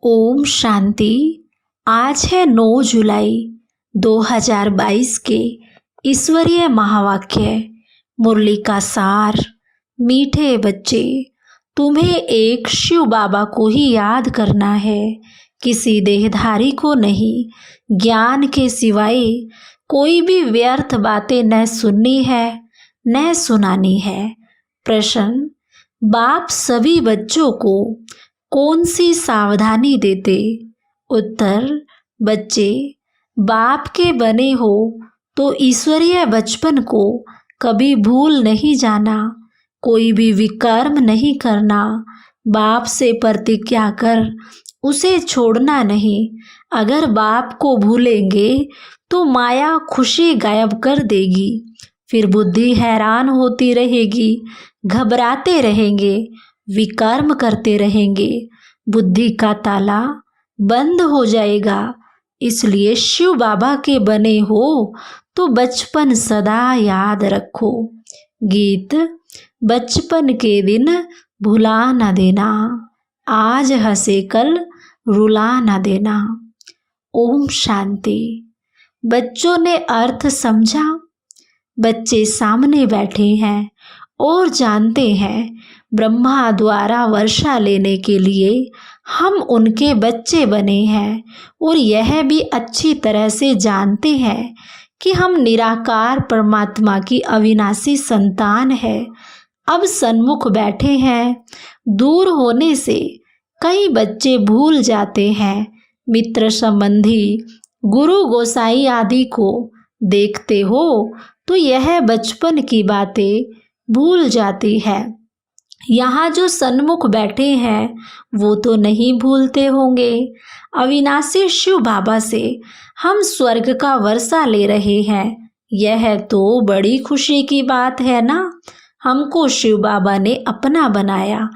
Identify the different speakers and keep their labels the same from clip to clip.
Speaker 1: ओम शांति। आज है 9 जुलाई 2022 के ईश्वरीय महावाक्य मुरली का सार। मीठे बच्चे, तुम्हें एक शिव बाबा को ही याद करना है, किसी देहधारी को नहीं। ज्ञान के सिवाय कोई भी व्यर्थ बातें न सुननी है न सुनानी है। प्रश्न: बाप सभी बच्चों को कौन सी सावधानी देते? उत्तर: बच्चे, बाप के बने हो तो ईश्वरीय बचपन को कभी भूल नहीं जाना, कोई भी विकर्म नहीं करना, बाप से प्रतिज्ञा कर उसे छोड़ना नहीं। अगर बाप को भूलेंगे तो माया खुशी गायब कर देगी, फिर बुद्धि हैरान होती रहेगी, घबराते रहेंगे, विकर्म करते रहेंगे, बुद्धि का ताला बंद हो जाएगा। इसलिए शिव बाबा के बने हो तो बचपन सदा याद रखो। गीत: बचपन के दिन भुला न देना, आज हंसे कल रुला न देना। ओम शांति। बच्चों ने अर्थ समझा? बच्चे सामने बैठे हैं और जानते हैं ब्रह्मा द्वारा वर्षा लेने के लिए हम उनके बच्चे बने हैं, और यह भी अच्छी तरह से जानते हैं कि हम निराकार परमात्मा की अविनाशी संतान है। अब सन्मुख बैठे हैं, दूर होने से कई बच्चे भूल जाते हैं। मित्र संबंधी गुरु गोसाई आदि को देखते हो तो यह बचपन की बातें भूल जाती है। यहाँ जो सन्मुख बैठे हैं वो तो नहीं भूलते होंगे। अविनाशी शिव बाबा से हम स्वर्ग का वर्षा ले रहे हैं, यह तो बड़ी खुशी की बात है ना। हमको शिव बाबा ने अपना बनाया,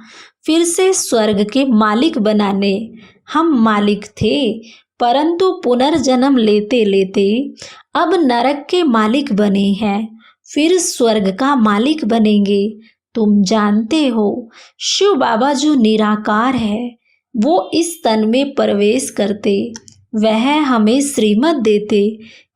Speaker 1: फिर से स्वर्ग के मालिक बनाने। हम मालिक थे, परंतु पुनर्जन्म लेते लेते अब नरक के मालिक बने हैं, फिर स्वर्ग का मालिक बनेंगे। तुम जानते हो शिव बाबा जो निराकार है वो इस तन में प्रवेश करते, वह हमें श्रीमत देते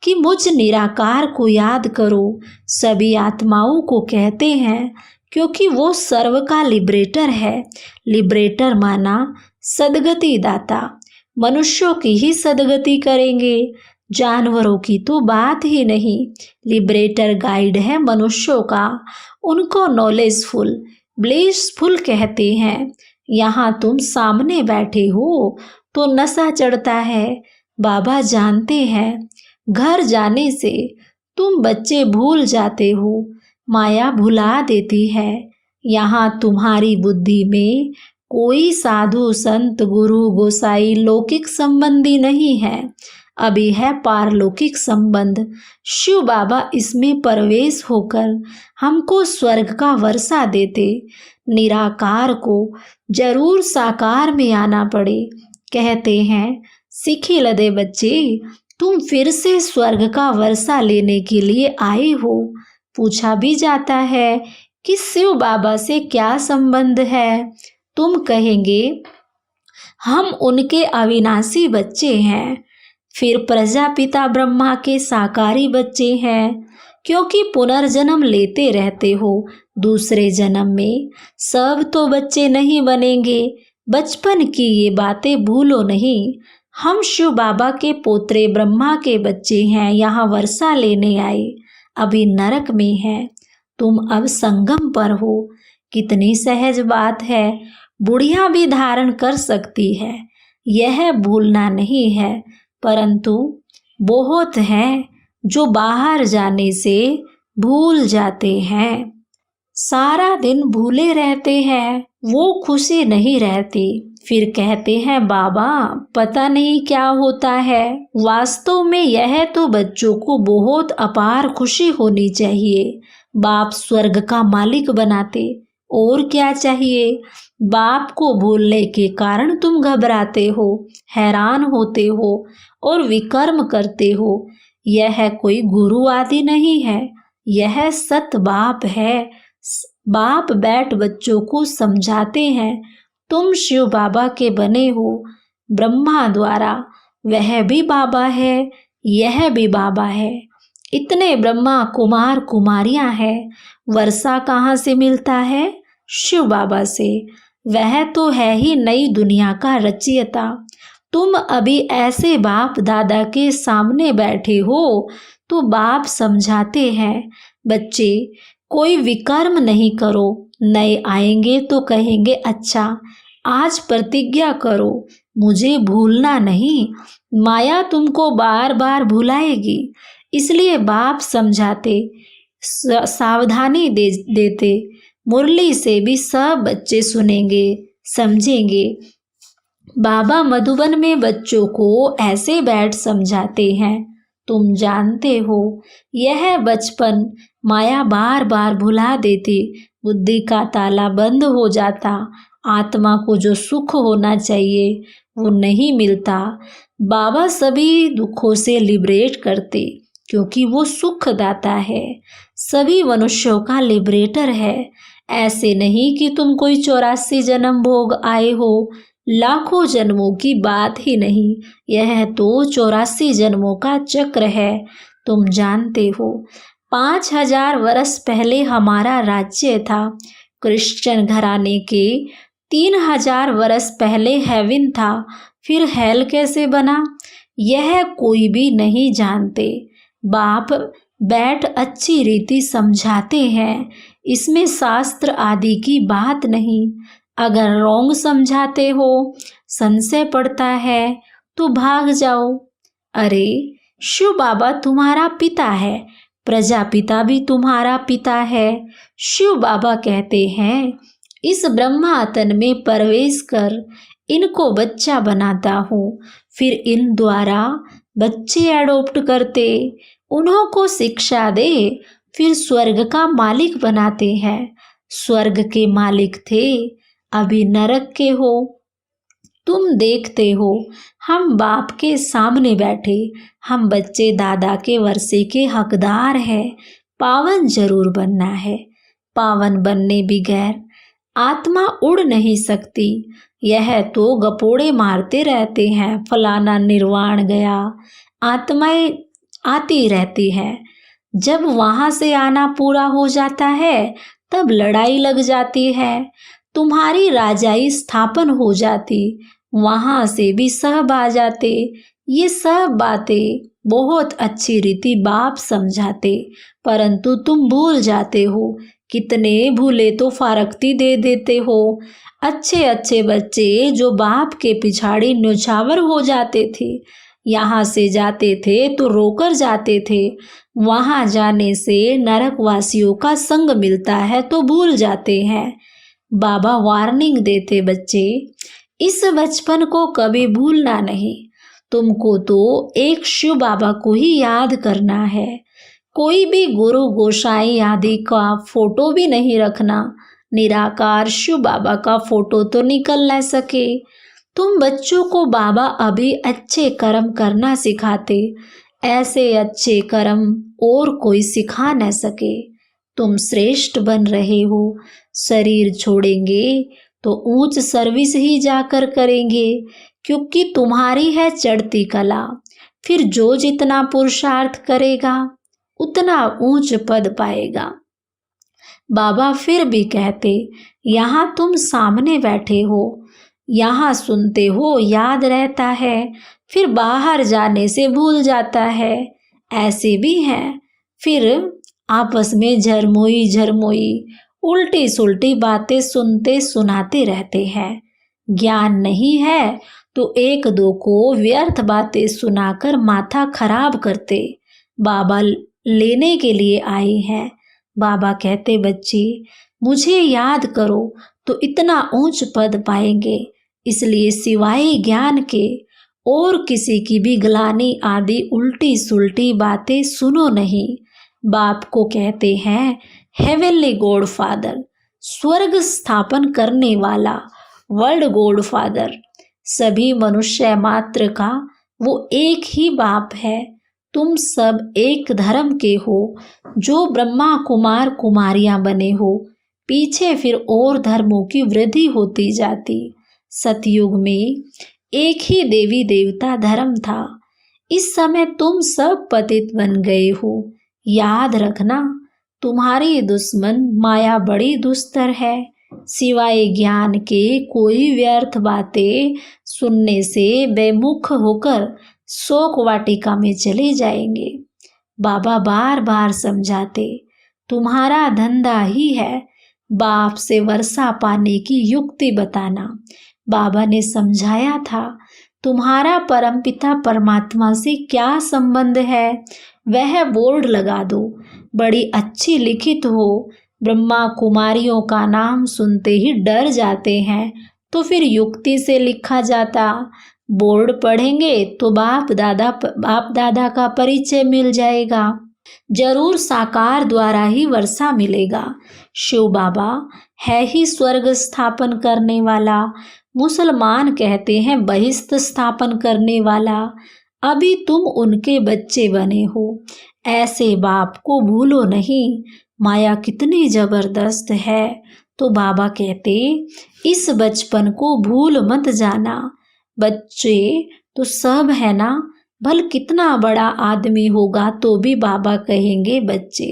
Speaker 1: कि मुझ निराकार को याद करो। सभी आत्माओं को कहते हैं क्योंकि वो सर्व का लिबरेटर है। लिबरेटर माना सदगति दाता। मनुष्यों की ही सदगति करेंगे, जानवरों की तो बात ही नहीं। लिबरेटर गाइड है मनुष्यों का, उनको नॉलेजफुल ब्लिसफुल कहते हैं। यहाँ तुम सामने बैठे हो तो नशा चढ़ता है, बाबा जानते हैं। घर जाने से तुम बच्चे भूल जाते हो, माया भुला देती है। यहाँ तुम्हारी बुद्धि में कोई साधु संत गुरु गोसाई लौकिक संबंधी नहीं है, अभी है पारलौकिक संबंध। शिव बाबा इसमें प्रवेश होकर हमको स्वर्ग का वर्षा देते। निराकार को जरूर साकार में आना पड़े। कहते हैं सीखी लदे बच्चे, तुम फिर से स्वर्ग का वर्षा लेने के लिए आए हो। पूछा भी जाता है कि शिव बाबा से क्या संबंध है? तुम कहेंगे हम उनके अविनाशी बच्चे हैं, फिर प्रजापिता ब्रह्मा के साकारी बच्चे हैं, क्योंकि पुनर्जन्म लेते रहते हो। दूसरे जन्म में सब तो बच्चे नहीं बनेंगे। बचपन की ये बातें भूलो नहीं। हम शिव बाबा के पोत्रे ब्रह्मा के बच्चे हैं, यहाँ वर्षा लेने आए, अभी नरक में हैं। तुम अब संगम पर हो। कितनी सहज बात है, बुढ़िया भी धारण कर सकती है, यह भूलना नहीं है। परंतु बहुत हैं जो बाहर जाने से भूल जाते हैं, सारा दिन भूले रहते हैं, वो खुशी नहीं रहती। फिर कहते हैं बाबा पता नहीं क्या होता है। वास्तव में यह तो बच्चों को बहुत अपार खुशी होनी चाहिए। बाप स्वर्ग का मालिक बनाते, और क्या चाहिए। बाप को भूलने के कारण तुम घबराते हो, हैरान होते हो और विकर्म करते हो। यह कोई गुरु आदि नहीं है, यह सत बाप है। बाप बैठ बच्चों को समझाते हैं, तुम शिव बाबा के बने हो, ब्रह्मा द्वारा। वह भी बाबा है, यह भी बाबा है। इतने ब्रह्मा कुमार कुमारियां हैं। वर्षा कहाँ से मिलता है? शिव बाबा से। वह तो है ही नई दुनिया का रचयिता। तुम अभी ऐसे बाप दादा के सामने बैठे हो तो बाप समझाते हैं, बच्चे कोई विकर्म नहीं करो। नए आएंगे तो कहेंगे अच्छा आज प्रतिज्ञा करो, मुझे भूलना नहीं। माया तुमको बार बार भुलाएगी, इसलिए बाप समझाते, सावधानी देते। मुरली से भी सब बच्चे सुनेंगे, समझेंगे। बाबा मधुबन में बच्चों को ऐसे बैठ समझाते हैं। तुम जानते हो यह बचपन माया बार बार भुला देती, बुद्धि का ताला बंद हो जाता, आत्मा को जो सुख होना चाहिए वो नहीं मिलता। बाबा सभी दुखों से लिबरेट करते, क्योंकि वो सुखदाता है, सभी मनुष्यों का लिबरेटर है। ऐसे नहीं कि तुम कोई 84 जन्म भोग आए हो, लाखों जन्मों की बात ही नहीं, यह तो 84 जन्मों का चक्र है। तुम जानते हो 5000 वर्ष पहले हमारा राज्य था। क्रिश्चियन घराने के 3000 वर्ष पहले हेवन था, फिर हेल कैसे बना यह कोई भी नहीं जानते। बाप बैठ अच्छी रीति समझाते हैं, इसमें शास्त्र आदि की बात नहीं। अगर रोंग समझाते हो, संशय पड़ता है तो भाग जाओ। अरे शिव बाबा तुम्हारा पिता है, प्रजापिता भी तुम्हारा पिता है। शिव बाबा कहते हैं इस ब्रह्मा तन में प्रवेश कर इनको बच्चा बनाता हूँ, फिर इन द्वारा बच्चे एडॉप्ट करते, उन्हों को शिक्षा दे, फिर स्वर्ग का मालिक बनाते हैं। स्वर्ग के मालिक थे, अभी नरक के हो। तुम देखते हो हम बाप के सामने बैठे, हम बच्चे दादा के वर्षे के हकदार हैं। पावन जरूर बनना है, पावन बनने बगैर आत्मा उड़ नहीं सकती। यह तो गपोड़े मारते रहते हैं, फलाना निर्वाण गया, आत्माएं आती रहती हैं। जब वहां से आना पूरा हो जाता है तब लड़ाई लग जाती है, तुम्हारी राजाई स्थापन हो जाती, वहां से भी सब आ जाते। ये सब बातें बहुत अच्छी रीति बाप समझाते, परंतु तुम भूल जाते हो। कितने भूले तो फारक्ती दे देते हो। अच्छे अच्छे बच्चे जो बाप के पिछाड़ी न्योछावर हो जाते थे, यहाँ से जाते थे तो रोकर जाते थे, वहाँ जाने से नरकवासियों का संग मिलता है तो भूल जाते हैं। बाबा वार्निंग देते, बच्चे इस बचपन को कभी भूलना नहीं। तुमको तो एक शिव बाबा को ही याद करना है, कोई भी गुरु गोसाई आदि का फोटो भी नहीं रखना। निराकार शिव बाबा का फोटो तो निकल न सके। तुम बच्चों को बाबा अभी अच्छे कर्म करना सिखाते, ऐसे अच्छे कर्म और कोई सिखा न सके। तुम श्रेष्ठ बन रहे हो, शरीर छोड़ेंगे तो ऊंच सर्विस ही जाकर करेंगे, क्योंकि तुम्हारी है चढ़ती कला। फिर जो जितना पुरुषार्थ करेगा उतना ऊंच पद पाएगा। बाबा फिर भी कहते, यहाँ तुम सामने बैठे हो, यहाँ सुनते हो, याद रहता है, फिर बाहर जाने से भूल जाता है। ऐसे भी हैं, फिर आपस में झरमोई झरमोई उल्टी सुल्टी बातें सुनते सुनाते रहते हैं। ज्ञान नहीं है तो एक दो को व्यर्थ बातें सुनाकर माथा खराब करते। बाबा लेने के लिए आए हैं। बाबा कहते, बच्चे मुझे याद करो तो इतना ऊंच पद पाएंगे, इसलिए सिवाय ज्ञान के और किसी की भी ग्लानि आदि उल्टी सुल्टी बातें सुनो नहीं। बाप को कहते हैं हेवनली गॉड फादर, स्वर्ग स्थापन करने वाला, वर्ल्ड गॉड फादर। सभी मनुष्य मात्र का वो एक ही बाप है। तुम सब एक धर्म के हो, जो ब्रह्मा कुमार कुमारियां बने हो। पीछे फिर और धर्मों की वृद्धि होती जाती। सतयुग में एक ही देवी देवता धर्म था। इस समय तुम सब पतित बन गए हो। याद रखना, तुम्हारी दुश्मन माया बड़ी दुस्तर है। सिवाय ज्ञान के कोई व्यर्थ बातें सुनने से बेमुख होकर शोक वाटिका में चले जाएंगे। बाबा बार बार समझाते, तुम्हारा धंधा ही है बाप से वर्षा पाने की युक्ति बताना। बाबा ने समझाया था, तुम्हारा परमपिता परमात्मा से क्या संबंध है, वह बोर्ड लगा दो। बड़ी अच्छी लिखित हो। ब्रह्मा कुमारियों का नाम सुनते ही डर जाते हैं, तो फिर युक्ति से लिखा जाता। बोर्ड पढ़ेंगे तो बाप दादा का परिचय मिल जाएगा। जरूर साकार द्वारा ही वर्षा मिलेगा। शिव बाबा है ही स्वर्ग स्थापन करने वाला। मुसलमान कहते हैं बहिष्त स्थापन करने वाला। अभी तुम उनके बच्चे बने हो। ऐसे बाप को भूलो नहीं। माया कितनी जबरदस्त है। तो बाबा कहते, इस बचपन को भूल मत जाना। बच्चे तो सब है ना, भल कितना बड़ा आदमी होगा तो भी बाबा कहेंगे बच्चे।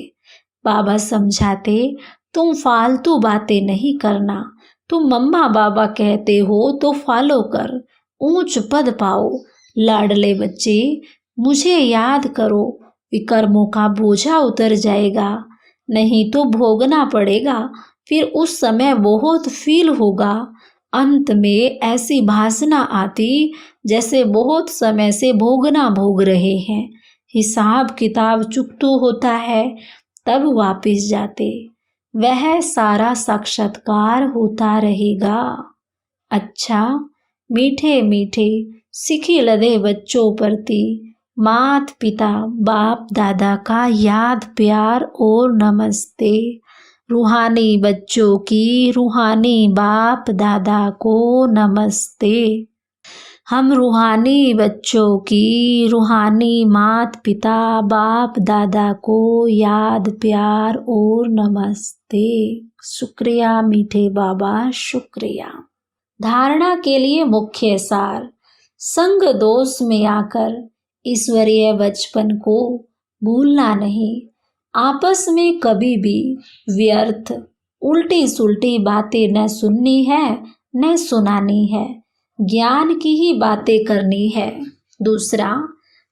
Speaker 1: बाबा समझाते, तुम फालतू बातें नहीं करना। तुम मम्मा बाबा कहते हो तो फॉलो कर, ऊंच पद पाओ। लाडले बच्चे, मुझे याद करो, विकर्मों का बोझा उतर जाएगा, नहीं तो भोगना पड़ेगा। फिर उस समय बहुत फील होगा। अंत में ऐसी भासना आती जैसे बहुत समय से भोगना भोग रहे हैं। हिसाब किताब चुकतू होता है, तब वापिस जाते। वह सारा साक्षात्कार होता रहेगा। अच्छा, मीठे मीठे सिखी लदे बच्चों प्रति मात पिता बाप दादा का याद प्यार और नमस्ते। रूहानी बच्चों की रूहानी बाप दादा को नमस्ते। हम रूहानी बच्चों की रूहानी मात पिता बाप दादा को याद प्यार और नमस्ते। शुक्रिया मीठे बाबा, शुक्रिया। धारणा के लिए मुख्य सार, संग दोष में आकर ईश्वरीय बचपन को भूलना नहीं। आपस में कभी भी व्यर्थ उल्टी सुल्टी बातें न सुननी है न सुनानी है। ज्ञान की ही बातें करनी है। दूसरा,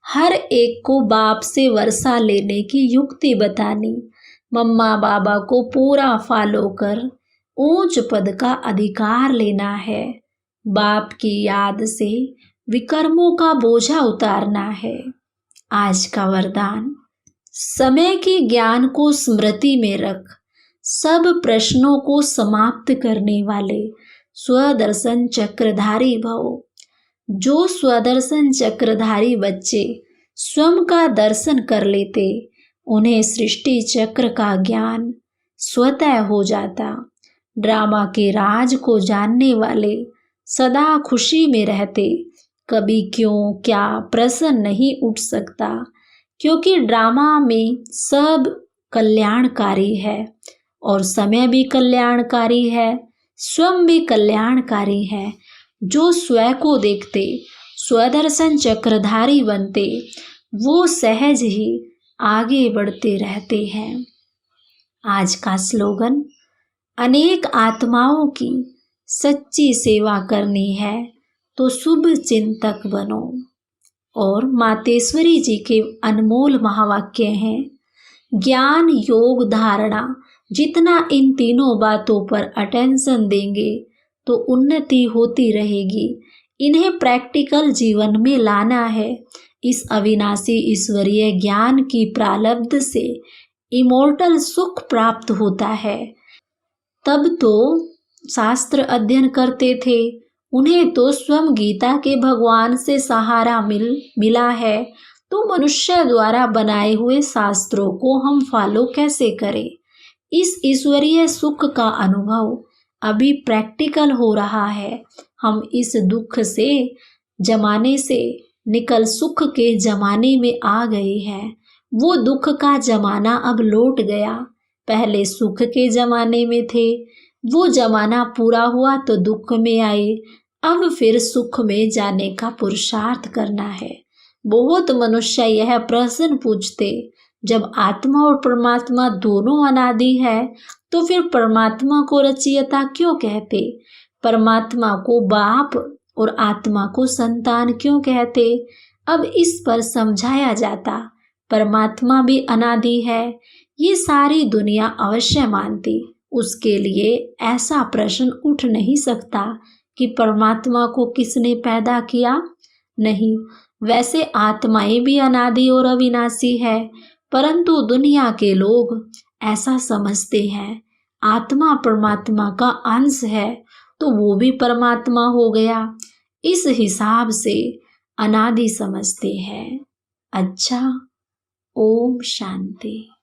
Speaker 1: हर एक को बाप से वर्षा लेने की युक्ति बतानी। मम्मा बाबा को पूरा फॉलो कर ऊंच पद का अधिकार लेना है। बाप की याद से विकर्मों का बोझा उतारना है। आज का वरदान, समय के ज्ञान को स्मृति में रख। सब प्रश्नों को समाप्त करने वाले स्वदर्शन चक्रधारी भव। जो स्वदर्शन चक्रधारी बच्चे स्वयं का दर्शन कर लेते, उन्हें सृष्टि चक्र का ज्ञान स्वतः हो जाता। ड्रामा के राज को जानने वाले सदा खुशी में रहते। कभी क्यों क्या प्रश्न नहीं उठ सकता, क्योंकि ड्रामा में सब कल्याणकारी है और समय भी कल्याणकारी है, स्वयं भी कल्याणकारी है। जो स्वयं को देखते स्वदर्शन चक्रधारी बनते, वो सहज ही आगे बढ़ते रहते हैं। आज का स्लोगन, अनेक आत्माओं की सच्ची सेवा करनी है तो शुभ चिंतक बनो। और मातेश्वरी जी के अनमोल महावाक्य हैं, ज्ञान योग धारणा, जितना इन तीनों बातों पर अटेंशन देंगे तो उन्नति होती रहेगी। इन्हें प्रैक्टिकल जीवन में लाना है। इस अविनाशी ईश्वरीय ज्ञान की प्रारब्ध से इमोर्टल सुख प्राप्त होता है। तब तो शास्त्र अध्ययन करते थे, उन्हें तो स्वयं गीता के भगवान से सहारा मिला है। तो मनुष्य द्वारा बनाए हुए शास्त्रों को हम फॉलो कैसे करें? इस ईश्वरीय सुख का अनुभव अभी प्रैक्टिकल हो रहा है। हम इस दुख से जमाने से निकल सुख के जमाने में आ गए हैं। वो दुख का जमाना अब लौट गया। पहले सुख के जमाने में थे, वो जमाना पूरा हुआ तो दुख में आए। अब फिर सुख में जाने का पुरुषार्थ करना है। बहुत मनुष्य यह प्रश्न पूछते, जब आत्मा और परमात्मा दोनों अनादि है तो फिर परमात्मा को रचयिता क्यों कहते, परमात्मा को बाप और आत्मा को संतान क्यों कहते। अब इस पर समझाया जाता, परमात्मा भी अनादि है, ये सारी दुनिया अवश्य मानती। उसके लिए ऐसा प्रश्न उठ नहीं सकता कि परमात्मा को किसने पैदा किया। नहीं, वैसे आत्माएं भी अनादि और अविनाशी है, परंतु दुनिया के लोग ऐसा समझते हैं आत्मा परमात्मा का अंश है तो वो भी परमात्मा हो गया, इस हिसाब से अनादि समझते हैं। अच्छा, ओम शांति।